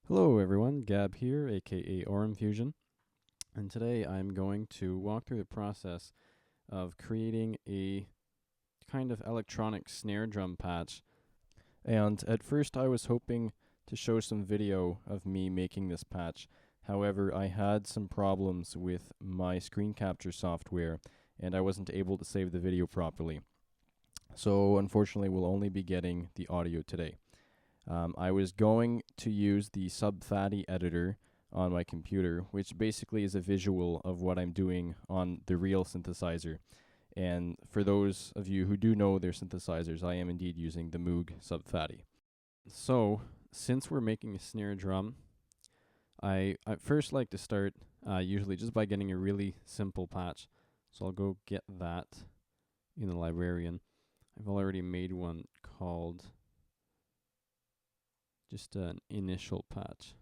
Hello everyone, Gab here, aka Aurum Fusion, and today I'm going to walk through the process of creating a kind of electronic snare drum patch. And at first I was hoping to show some video of me making this patch. However, I had some problems with my screen capture software and I wasn't able to save the video properly. So unfortunately we'll only be getting the audio today. I was going to use the Sub Phatty editor on my computer, which basically is a visual of what I'm doing on the real synthesizer. And for those of you who do know their synthesizers, I am indeed using the Moog Sub Phatty. So, since we're making a snare drum, I first like to start usually just by getting a really simple patch. So I'll go get that in the librarian. I've already made one called just an initial patch,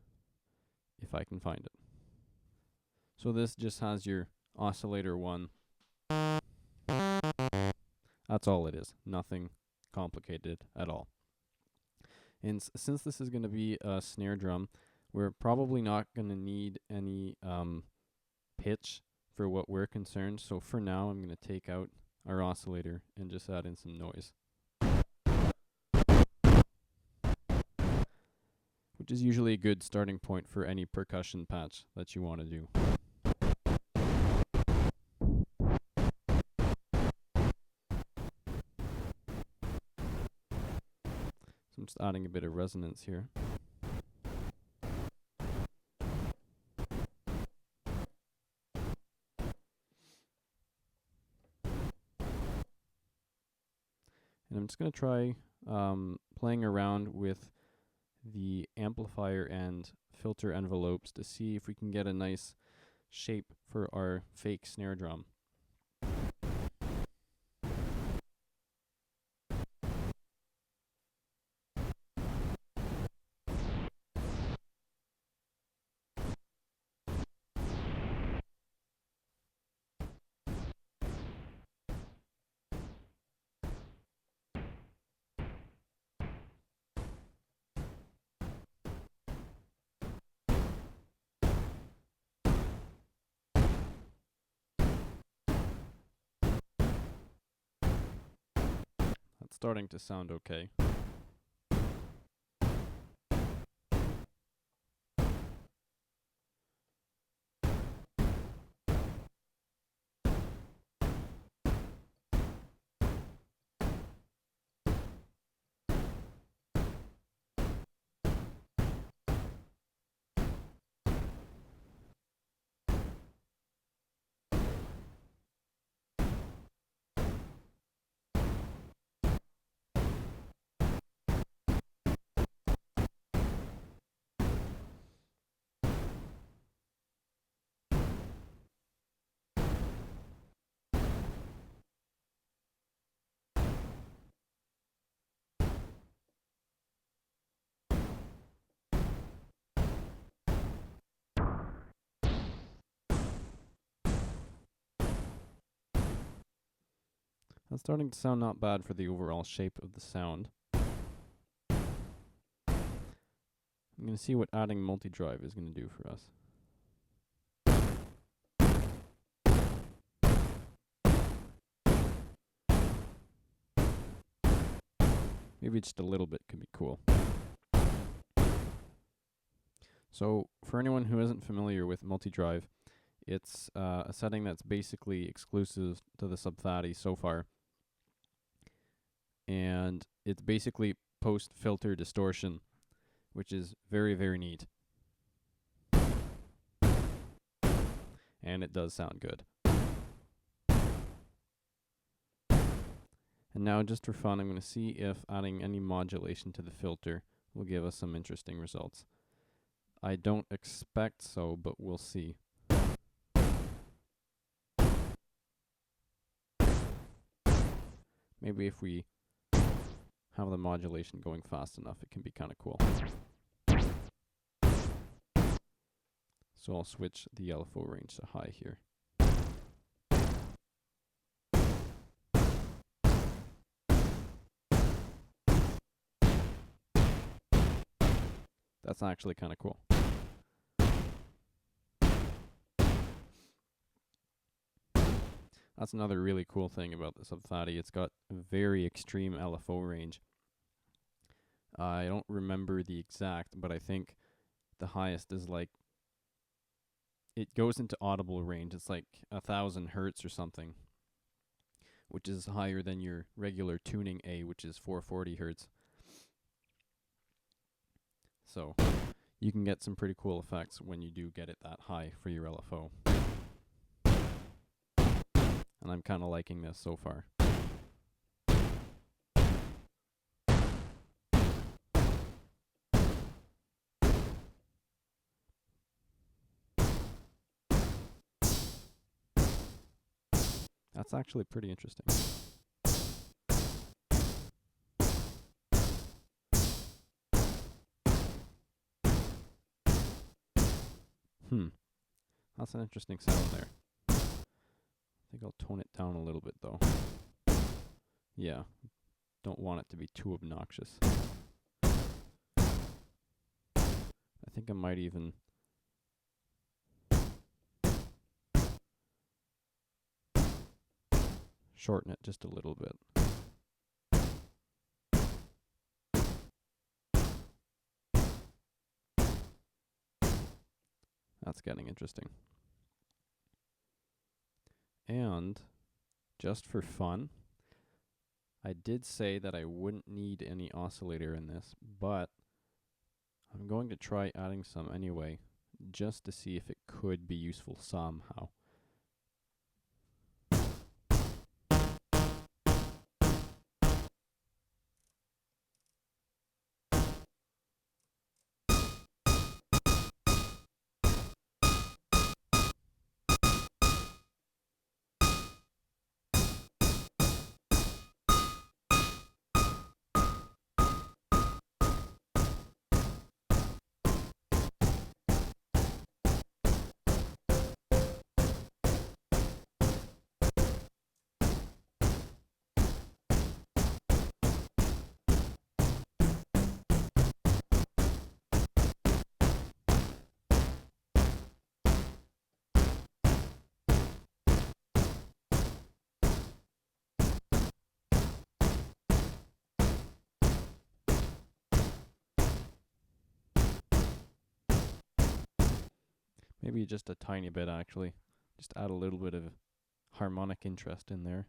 if I can find it. So this just has your oscillator 1. That's all it is. Nothing complicated at all. And since this is going to be a snare drum, we're probably not going to need any pitch for what we're concerned. So for now, I'm going to take out our oscillator and just add in some noise, which is usually a good starting point for any percussion patch that you want to do. So I'm just adding a bit of resonance here. And I'm just going to try playing around with the amplifier and filter envelopes to see if we can get a nice shape for our fake snare drum. That's starting to sound okay. That's starting to sound not bad for the overall shape of the sound. I'm going to see what adding multi-drive is going to do for us. Maybe just a little bit could be cool. So for anyone who isn't familiar with multi-drive, it's a setting that's basically exclusive to the Sub Phatty so far. And it's basically post-filter distortion, which is very, very neat. And it does sound good. And now, just for fun, I'm going to see if adding any modulation to the filter will give us some interesting results. I don't expect so, but we'll see. Maybe if we have the modulation going fast enough, it can be kind of cool. So I'll switch the LFO range to high here. That's actually kind of cool. That's another really cool thing about the Sub Phatty. It's got a very extreme LFO range. I don't remember the exact, but I think the highest is like, it goes into audible range. It's like 1,000 hertz or something, which is higher than your regular tuning A, which is 440 hertz. So you can get some pretty cool effects when you do get it that high for your LFO. And I'm kind of liking this so far. That's actually pretty interesting. That's an interesting sound there. I think I'll tone it down a little bit though. Yeah, don't want it to be too obnoxious. I think I might even shorten it just a little bit. That's getting interesting. And just for fun, I did say that I wouldn't need any oscillator in this, but I'm going to try adding some anyway, just to see if it could be useful somehow. Maybe just a tiny bit actually. Just add a little bit of harmonic interest in there.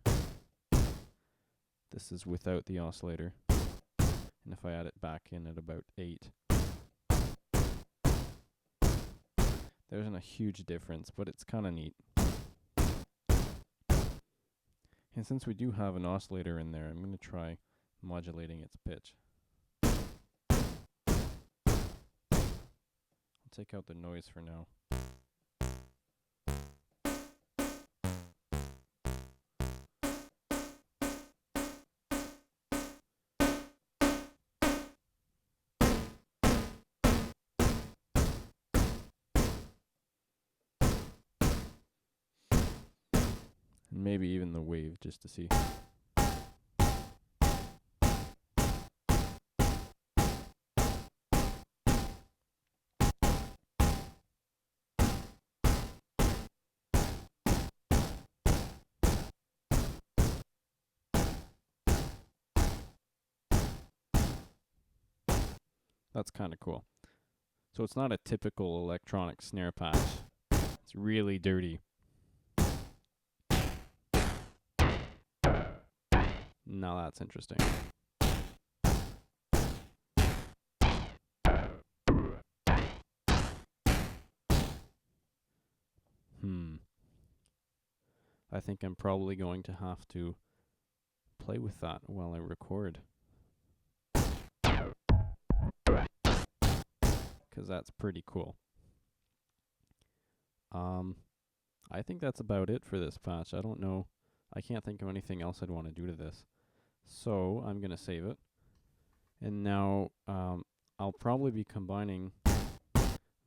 This is without the oscillator. And if I add it back in at about 8, there isn't a huge difference, but it's kind of neat. And since we do have an oscillator in there, I'm going to try modulating its pitch. I'll take out the noise for now. And maybe even the wave, just to see. That's kind of cool. So it's not a typical electronic snare patch. It's really dirty. Now that's interesting. I think I'm probably going to have to play with that while I record. 'Cause that's pretty cool. I think that's about it for this patch. I don't know. I can't think of anything else I'd want to do to this. So I'm going to save it. And now I'll probably be combining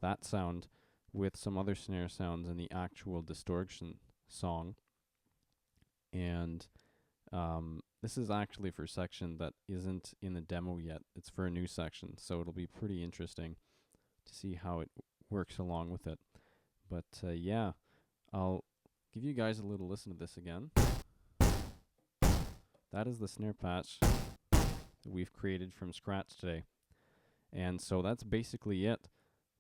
that sound with some other snare sounds in the actual Distorgtion song. And this is actually for a section that isn't in the demo yet. It's for a new section, so it'll be pretty interesting. to see how it works along with it. But yeah, I'll give you guys a little listen to this again. That is the snare patch that we've created from scratch today. And so that's basically it.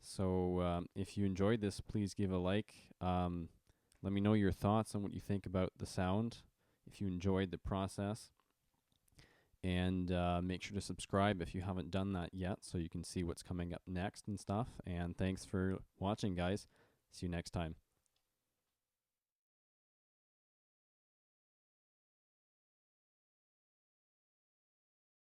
So if you enjoyed this, please give a like. Let me know your thoughts on what you think about the sound, if you enjoyed the process. And make sure to subscribe if you haven't done that yet, so you can see what's coming up next and stuff. And thanks for watching, guys. See you next time.